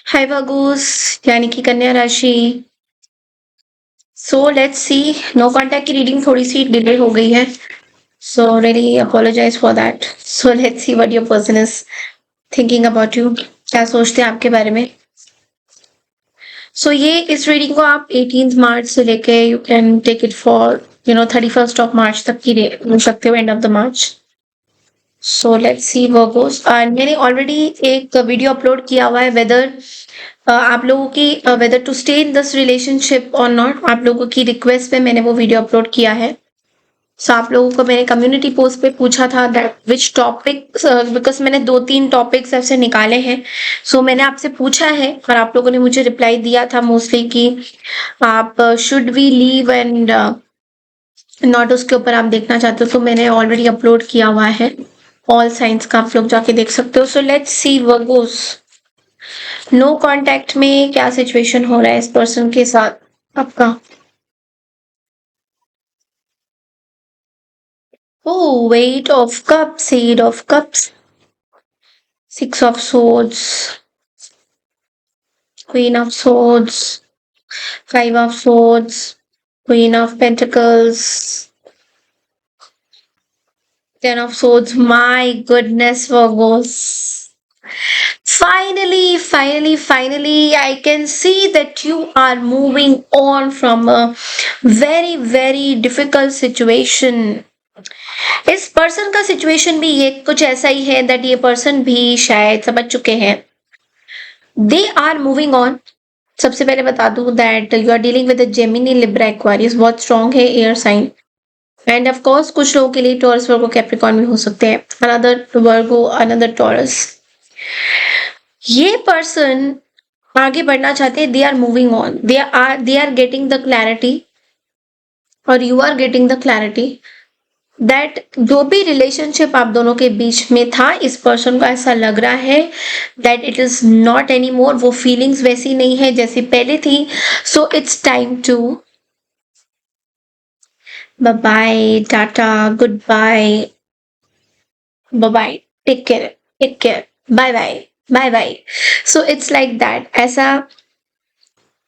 हाय वागूस यानी कि कन्या राशि। So let's see. No contact की रीडिंग थोड़ी सी डिले हो गई है, so really apologize for that. So let's see what your person is thinking about you. क्या सोचते हैं आपके बारे में। सो ये इस रीडिंग को आप 18 मार्च से लेके you can take it for 31 of March तक की ले सकते हो, end of the March. So let's see Virgos. मैंने ऑलरेडी एक वीडियो अपलोड किया हुआ है वेदर आप लोगों की whether to stay in this relationship और नॉट। आप लोगों की रिक्वेस्ट पे मैंने वो वीडियो अपलोड किया है। सो आप लोगों को मैंने कम्युनिटी पोस्ट पे पूछा था दैट विच टॉपिक, बिकॉज मैंने 2-3 टॉपिक्स ऐसे निकाले हैं। सो मैंने आपसे पूछा है और आप लोगों ने मुझे रिप्लाई दिया था मोस्टली कि आप should we leave and not, उसके ऊपर आप देखना चाहते हो। तो मैंने ऑलरेडी अपलोड किया हुआ है ऑल साइंस का, आप लोग जाके देख सकते हो। So let's see Virgos. No contact में क्या सिचुएशन हो रहा है इस पर्सन के साथ आपका। Oh, Eight of Cups, Eight of Cups, Six of Swords, Queen of Swords, Five of Swords, Queen of Pentacles, Ten of Swords. My goodness, Virgos. Finally, I can see that you are moving on from a very difficult situation. इस person का situation भी ये कुछ ऐसा ही है that ये person भी शायद समझ चुके हैं। They are moving on. सबसे पहले बता दूं that you are dealing with Gemini, Libra, Aquarius, बहुत स्ट्रॉन्ग है air sign. And of course कुछ लोगों के लिए टॉरस, वर्गो, कैप्रिकॉर्न भी हो सकते हैं। Another Virgo, another Taurus. ये पर्सन आगे बढ़ना चाहते हैं। They are moving on, they are getting the clarity और you are getting the clarity that जो भी रिलेशनशिप आप दोनों के बीच में था, इस पर्सन को ऐसा लग रहा है that it is not any more. वो फीलिंग्स वैसी नहीं है जैसी पहले थी। So it's time to bye bye, tata, goodbye, bye bye, take care, take care, bye bye, bye bye. So it's like that. ऐसा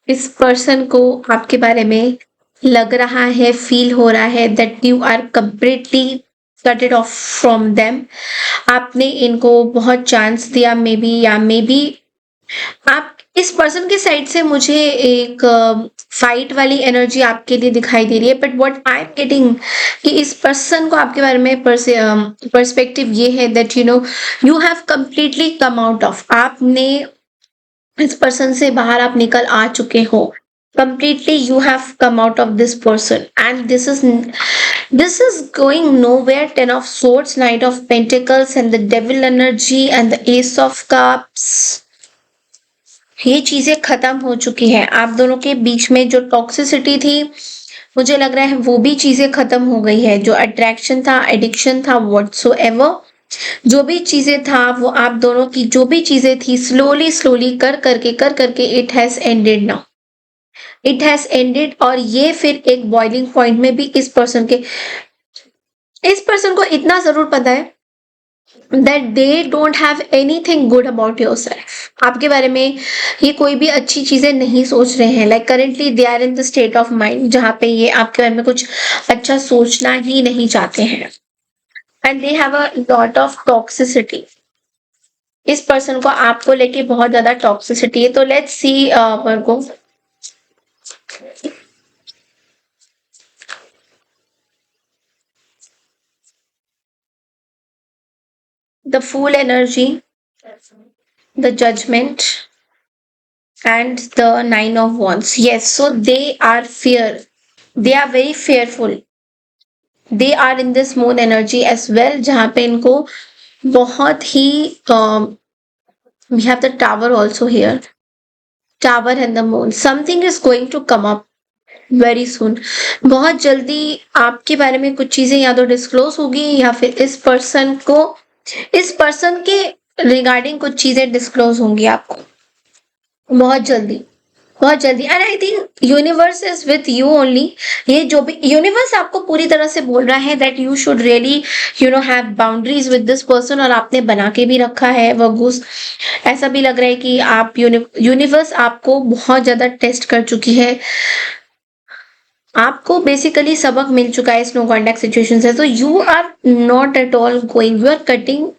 इस पर्सन को आपके बारे में लग रहा है, फील हो रहा है that you are completely cutted off from them. आपने इनको बहुत चांस दिया मे बी, या मे बी आप इस पर्सन के साइड से मुझे एक फाइट वाली एनर्जी आपके लिए दिखाई दे रही है। But what I am getting कि इस पर्सन को आपके बारे में पर्सपेक्टिव ये है that you have completely come out of. आपने इस पर्सन से बाहर आप निकल आ चुके हो completely। You have come out of this person and this is going nowhere। 10 of swords, knight of pentacles and the devil energy and the ace of cups। ये चीजें खत्म हो चुकी है। आप दोनों के बीच में जो टॉक्सिसिटी थी, मुझे लग रहा है वो भी चीजें खत्म हो गई है। जो अट्रैक्शन था, एडिक्शन था, व्हाटसोएवर जो भी चीजें था, वो आप दोनों की जो भी चीजें थी, स्लोली कर करके it has ended now. It has ended. और ये फिर एक बॉइलिंग पॉइंट में भी इस पर्सन को इतना जरूर पता है that they don't have anything good about yourself. आपके बारे में ये कोई भी अच्छी चीजें नहीं सोच रहे हैं। Like currently they are in the state of mind जहां पे ये आपके बारे में कुछ अच्छा सोचना ही नहीं चाहते हैं। And they have a lot of toxicity. इस पर्सन को आपको लेके बहुत ज्यादा टॉक्सिसिटी है। तो let's see Virgo. The Fool energy, the Judgment, and the Nine of Wands. Yes, so they are fear. They are very fearful. They are in this moon energy as well, जहाँ पे इनको बहुत ही we have the Tower also here. Tower and the Moon. Something is going to come up very soon. बहुत जल्दी आपके बारे में कुछ चीजें या तो डिस्क्लोज होगी या फिर इस पर्सन के रिगार्डिंग कुछ चीजें डिस्क्लोज होंगी आपको बहुत जल्दी। बहुत जल्दी। And I think universe is with you only. ये जो भी यूनिवर्स आपको पूरी तरह से बोल रहा है that you should really have boundaries with this person, और आपने बना के भी रखा है वो घूस। ऐसा भी लग रहा है कि आप यूनिवर्स आपको बहुत ज्यादा टेस्ट कर चुकी है। आपको बेसिकली सबक मिल चुका है इस नो कॉन्टैक्ट सिचुएशन से, तो you are not at all going, you are cutting.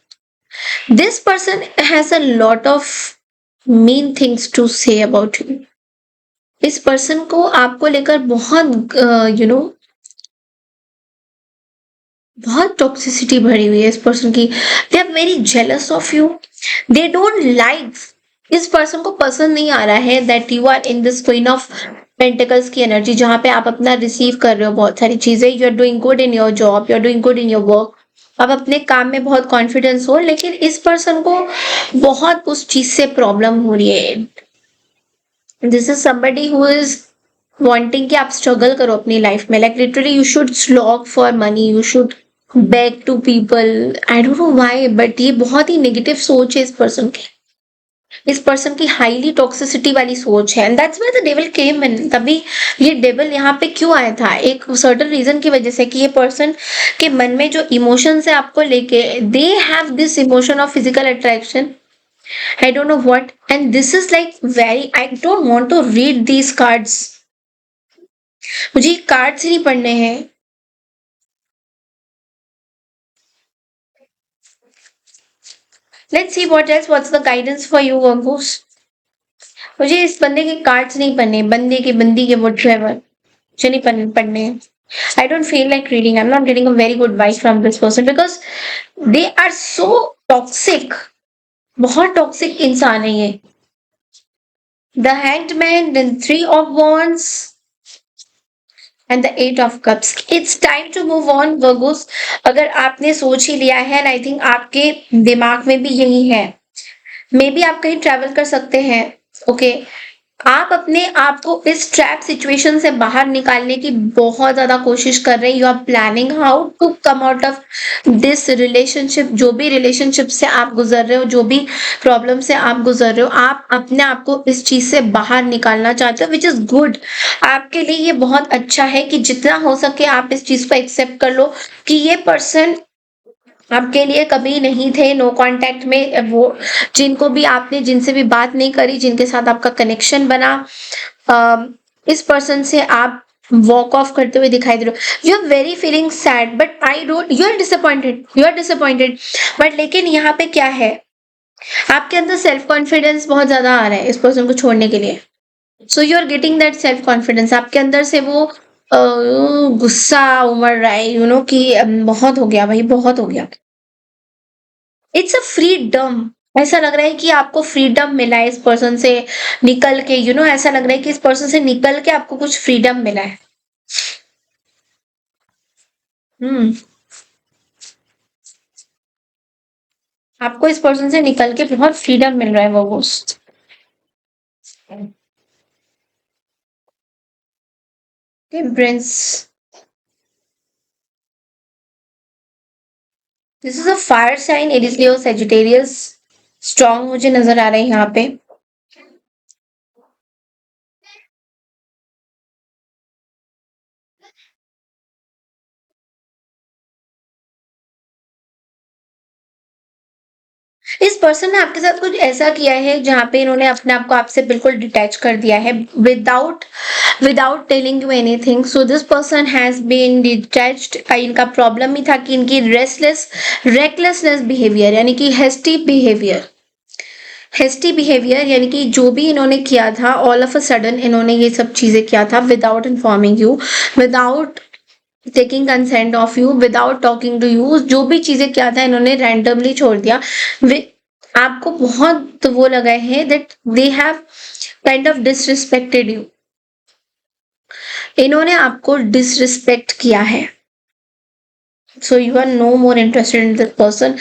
This person has a lot of mean things to say about you. इस पर्सन को आपको लेकर बहुत बहुत टॉक्सिसिटी भरी हुई है इस पर्सन की। They are very jealous of you, they don't like. इस पर्सन को पसंद नहीं आ रहा है that you are in this queen of pentacles की एनर्जी, जहां पे आप अपना रिसीव कर रहे हो बहुत सारी चीजें। You are doing good in your job, you are doing good in your work, आप अपने काम में बहुत कॉन्फिडेंस हो, लेकिन इस पर्सन को बहुत उस चीज से प्रॉब्लम हो रही है। This is somebody who is wanting कि आप स्ट्रगल करो अपनी लाइफ में, like literally you should slog for money, you should beg to people. I don't know why, but ये बहुत ही नेगेटिव सोच है इस पर्सन की। इस पर्सन की हाईली टॉक्सिसिटी वाली सोच है, and that's why the devil came in. तभी ये डेविल यहाँ पे क्यों आया था, एक सर्टेन रीजन की वजह से, कि ये पर्सन के मन में जो इमोशंस है आपको लेके, they have this emotion of physical attraction. I don't know what, and this is like very. I don't want to read these cards. मुझे कार्ड्स ही नहीं पढ़ने हैं। Let's see what else. What's the guidance for you, Ankush? मुझे इस बंदे के cards नहीं पढ़ने, बंदे के बंदी के whatever मुझे नहीं पढ़ने। I don't feel like reading. I'm not getting a very good vibe from this person because they are so toxic. बहुत टॉक्सिक इंसान है ये। The Hanged Man, then Three of Wands, and the Eight of Cups. It's time to move on, Virgos. अगर आपने सोच ही लिया है, and I think आपके दिमाग में भी यही है, मे बी आप कहीं ट्रैवल कर सकते हैं। ओके, आप अपने आप को इस ट्रैप सिचुएशन से बाहर निकालने की बहुत ज्यादा कोशिश कर रहे हैं। You are planning how to come out of this relationship. जो भी रिलेशनशिप से आप गुजर रहे हो, जो भी प्रॉब्लम से आप गुजर रहे हो, आप अपने आप को इस चीज से बाहर निकालना चाहते हो, विच इज गुड। आपके लिए ये बहुत अच्छा है कि जितना हो सके आप इस चीज को एक्सेप्ट कर लो कि ये पर्सन आपके लिए कभी नहीं थे। नो कांटेक्ट में वो जिनको भी आपने, जिनसे भी बात नहीं करी, जिनके साथ आपका कनेक्शन बना, इस पर्सन से आप वॉक ऑफ करते हुए दिखाई दे रहे हो। You are very feeling sad, but I don't, you are disappointed, you are disappointed. But लेकिन यहाँ पे क्या है, आपके अंदर सेल्फ कॉन्फिडेंस बहुत ज्यादा आ रहा है इस पर्सन को छोड़ने के लिए। So you are getting that self confidence, आपके अंदर से वो गुस्सा उमड़ रहा है, कि बहुत हो गया भाई, बहुत हो गया। It's a freedom. ऐसा लग रहा है कि आपको फ्रीडम मिला है इस पर्सन से निकल के, ऐसा लग रहा है कि इस पर्सन से निकल के आपको कुछ फ्रीडम मिला है। हम्म आपको इस पर्सन से निकल के बहुत फ्रीडम मिल रहा है, वो temperance. This is a fire sign, Aries Leo Sagittarius. Strong मुझे नजर आ रहा है यहाँ पे। इस पर्सन ने आपके साथ कुछ ऐसा किया है जहाँ पे इन्होंने अपने आप को आपसे बिल्कुल डिटैच कर दिया है, without without telling you anything. So this person has been detached. इनका प्रॉब्लम ही था कि इनकी रेकलेसनेस बिहेवियर, यानी कि हेस्टी बिहेवियर, यानी कि जो भी इन्होंने किया था, ऑल ऑफ अ सडन इन्होंने ये सब चीजें किया था without informing you, without taking consent of you, without talking to you. जो भी चीजें किया था इन्होंने रैंडमली छोड़ दिया। आपको बहुत वो लगा है that they have kind of disrespected you. इन्होंने आपको डिसरिस्पेक्ट किया है। So you are no more interested in this person,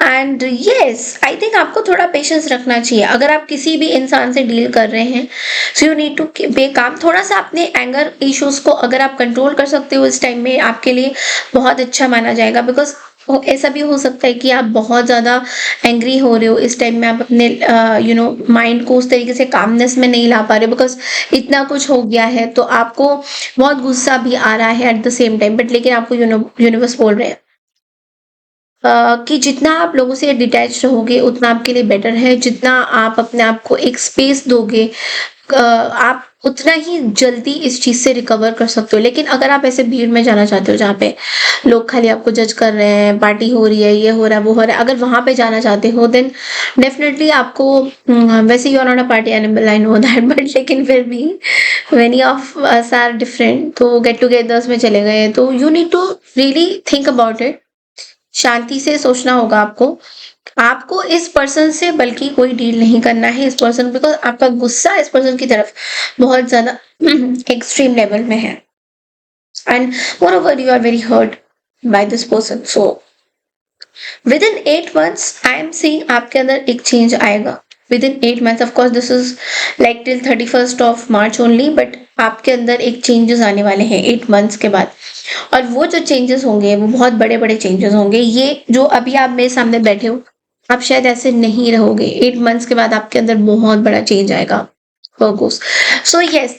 and yes I think आपको थोड़ा पेशेंस रखना चाहिए अगर आप किसी भी इंसान से डील कर रहे हैं। So you need to be calm. थोड़ा सा अपने एंगर इश्यूज को अगर आप कंट्रोल कर सकते हो इस टाइम में, आपके लिए बहुत अच्छा माना जाएगा। बिकॉज ऐसा भी हो सकता है कि आप बहुत ज़्यादा एंग्री हो रहे हो, इस टाइम में आप अपने माइंड को उस तरीके से कामनेस में नहीं ला पा रहे हो, बिकॉज़ इतना कुछ हो गया है, तो आपको बहुत गुस्सा भी आ रहा है at the same time, but लेकिन आपको यूनिवर्स बोल रहे हैं कि जितना आप लोगों से डिटैच रहोगे उतना आपके लिए बेटर है, जितना आप अपने आप को एक स्पेस दोगे आप उतना ही जल्दी इस चीज़ से रिकवर कर सकते हो। लेकिन अगर आप ऐसे भीड़ में जाना चाहते हो जहाँ पे लोग खाली आपको जज कर रहे हैं, पार्टी हो रही है, ये हो रहा है, वो हो रहा है, अगर वहाँ पे जाना चाहते हो देन डेफिनिटली आपको वैसे you are not a party animal, I know that, but लेकिन फिर भी many of us are different, तो गेट टुगेदर्स में चले गए तो you need to really think about it. शांति से सोचना होगा आपको। आपको इस पर्सन से बल्कि कोई डील नहीं करना है, इस पर्सन, बिकॉज़ आपका गुस्सा इस पर्सन की तरफ बहुत ज़्यादा एक्सट्रीम लेवल में है and मोreover you are very hurt by this person. So within 8 months I am seeing आपके अंदर एक चेंज आएगा। Within 8 months, of course this is like till 31st of March only, but आपके अंदर एक चेंजेस आने वाले हैं 8 months के बाद। और वो जो चेंजेस होंगे वो बहुत बड़े-बड़े चेंजेस होंगे। ये जो अभी आप मेरे सामने बैठे हो, आप शायद ऐसे नहीं रहोगे। 8 months के बाद आपके अंदर बहुत बड़ा चेंज आएगा। Virgos. So yes,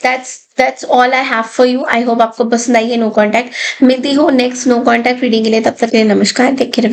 that's all I have for you. I hope आपको पसंद आई है नो कांटेक्ट। मिलती हूँ नेक्स्ट नो कांटेक्ट रीडिंग के लिए, तब तक के लिए नमस्कार, टेक केयर।